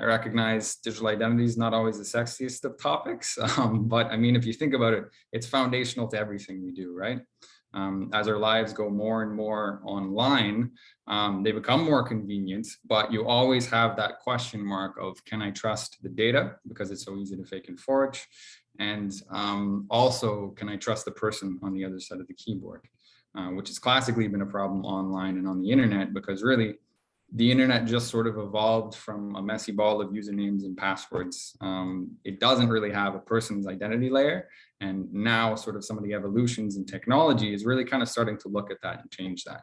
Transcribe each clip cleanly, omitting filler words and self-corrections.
I recognize digital identity is not always the sexiest of topics, but I mean, if you think about it, it's foundational to everything we do, right? As our lives go more and more online, they become more convenient, but you always have that question mark of, can I trust the data? Because it's so easy to fake and forge. And also, can I trust the person on the other side of the keyboard? Which has classically been a problem online and on the internet, because really, the internet just sort of evolved from a messy ball of usernames and passwords. It doesn't really have a person's identity layer. And now sort of some of the evolutions in technology is really kind of starting to look at that and change that.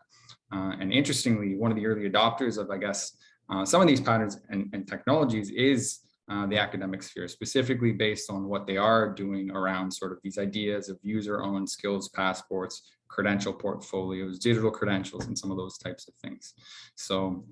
And interestingly, one of the early adopters of, I guess, some of these patterns and technologies is the academic sphere, specifically based on what they are doing around sort of these ideas of user-owned skills passports, credential portfolios, digital credentials, and some of those types of things. So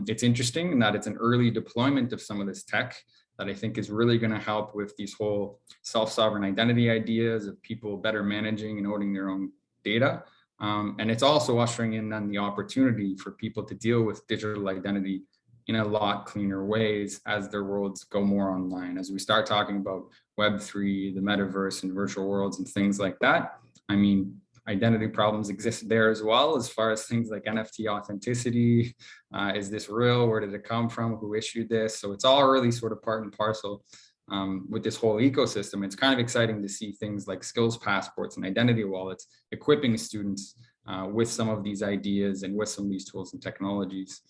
it's interesting in that it's an early deployment of some of this tech that I think is really going to help with these whole self-sovereign identity ideas of people better managing and owning their own data. And it's also ushering in then the opportunity for people to deal with digital identity in a lot cleaner ways as their worlds go more online. As we start talking about Web3, the metaverse and virtual worlds and things like that, I mean, identity problems exist there as well, as far as things like NFT authenticity. Is this real? Where did it come from? Who issued this? So it's all really sort of part and parcel with this whole ecosystem. It's kind of exciting to see things like skills passports and identity wallets equipping students with some of these ideas and with some of these tools and technologies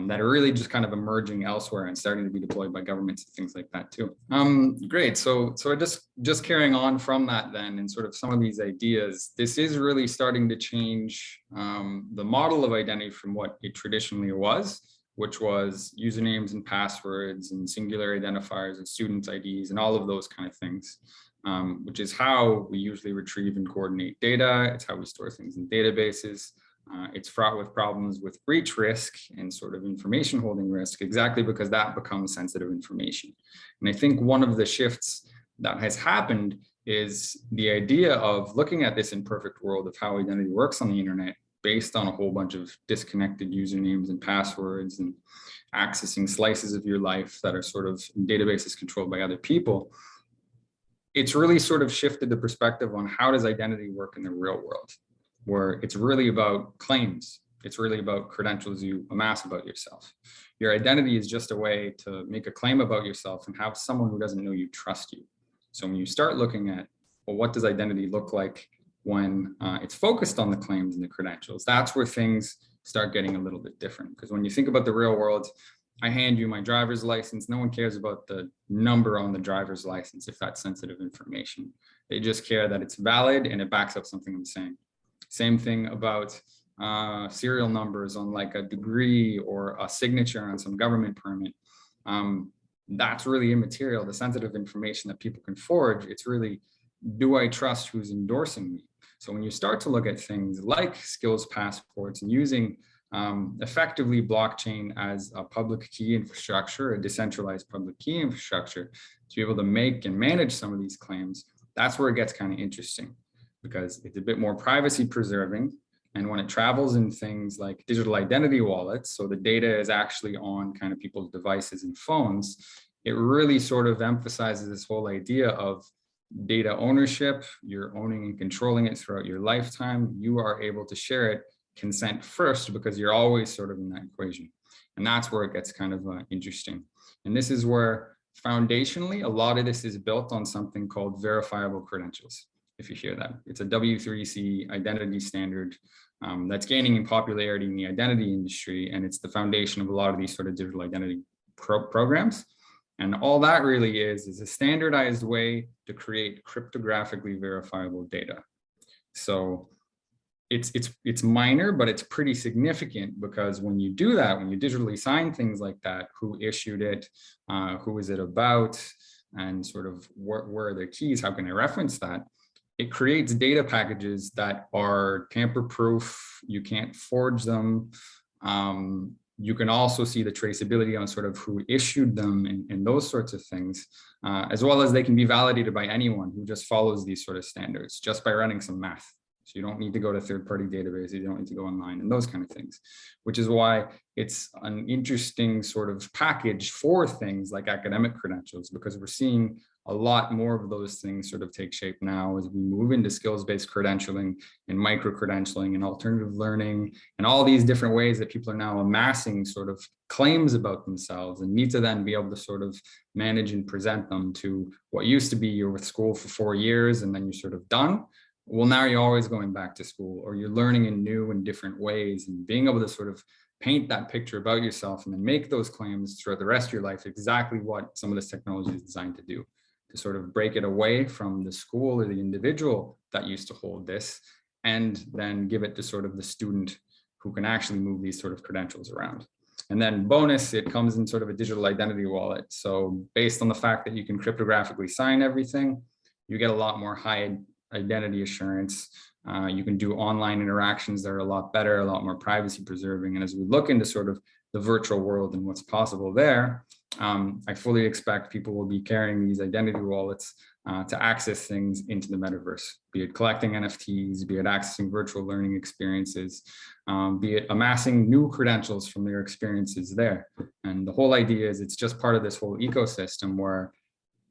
that are really just kind of emerging elsewhere and starting to be deployed by governments and things like that too. Great, so just carrying on from that then, and sort of some of these ideas, this is really starting to change the model of identity from what it traditionally was, which was usernames and passwords and singular identifiers and student IDs and all of those kind of things, which is how we usually retrieve and coordinate data. It's how we store things in databases. It's fraught with problems with breach risk and sort of information holding risk, exactly because that becomes sensitive information. And I think one of the shifts that has happened is the idea of looking at this imperfect world of how identity works on the internet based on a whole bunch of disconnected usernames and passwords and accessing slices of your life that are sort of in databases controlled by other people. It's really sort of shifted the perspective on how does identity work in the real world, where it's really about claims. It's really about credentials you amass about yourself. Your identity is just a way to make a claim about yourself and have someone who doesn't know you trust you. So when you start looking at, well, what does identity look like when it's focused on the claims and the credentials, that's where things start getting a little bit different. Because when you think about the real world, I hand you my driver's license. No one cares about the number on the driver's license if that's sensitive information. They just care that it's valid and it backs up something I'm saying. Same thing about serial numbers on like a degree or a signature on some government permit. That's really immaterial. The sensitive information that people can forge, it's really, do I trust who's endorsing me? So when you start to look at things like skills passports and using effectively blockchain as a public key infrastructure, a decentralized public key infrastructure, to be able to make and manage some of these claims, that's where it gets kind of interesting, because it's a bit more privacy preserving. And when it travels in things like digital identity wallets, so the data is actually on kind of people's devices and phones, it really sort of emphasizes this whole idea of data ownership. You're owning and controlling it throughout your lifetime. You are able to share it, consent first, because you're always sort of in that equation. And that's where it gets kind of interesting. And this is where foundationally, a lot of this is built on something called verifiable credentials. If you hear that, it's a W3C identity standard that's gaining in popularity in the identity industry. And it's the foundation of a lot of these sort of digital identity programs. And all that really is a standardized way to create cryptographically verifiable data. So it's minor, but it's pretty significant, because when you do that, when you digitally sign things like that, who issued it, who is it about, and sort of where are the keys, how can I reference that? It creates data packages that are tamper-proof. You can't forge them. You can also see the traceability on sort of who issued them and those sorts of things, as well as they can be validated by anyone who just follows these sort of standards just by running some math. So you don't need to go to third-party databases, you don't need to go online and those kind of things, which is why it's an interesting sort of package for things like academic credentials, because we're seeing a lot more of those things sort of take shape now as we move into skills-based credentialing and micro-credentialing and alternative learning and all these different ways that people are now amassing sort of claims about themselves and need to then be able to sort of manage and present them to what used to be you're with school for 4 years and then you're sort of done. Well, now you're always going back to school, or you're learning in new and different ways, and being able to sort of paint that picture about yourself and then make those claims throughout the rest of your life, exactly what some of this technology is designed to do, to sort of break it away from the school or the individual that used to hold this, and then give it to sort of the student who can actually move these sort of credentials around. And then bonus, it comes in sort of a digital identity wallet. So based on the fact that you can cryptographically sign everything, you get a lot more high identity assurance. You can do online interactions that are a lot better, a lot more privacy preserving. And as we look into sort of the virtual world and what's possible there, I fully expect people will be carrying these identity wallets to access things into the metaverse, be it collecting NFTs, be it accessing virtual learning experiences, be it amassing new credentials from their experiences there. And the whole idea is it's just part of this whole ecosystem where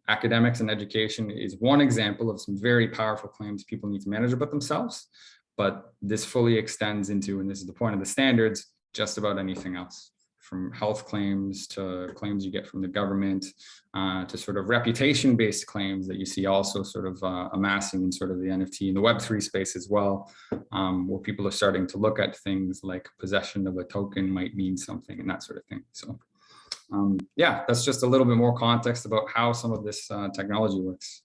academics and education is one example of some very powerful claims people need to manage about themselves, but this fully extends into, and this is the point of the standards, just about anything else, from health claims to claims you get from the government, to sort of reputation-based claims that you see also sort of amassing in sort of the NFT and the Web3 space as well, where people are starting to look at things like possession of a token might mean something and that sort of thing. So yeah, that's just a little bit more context about how some of this technology works.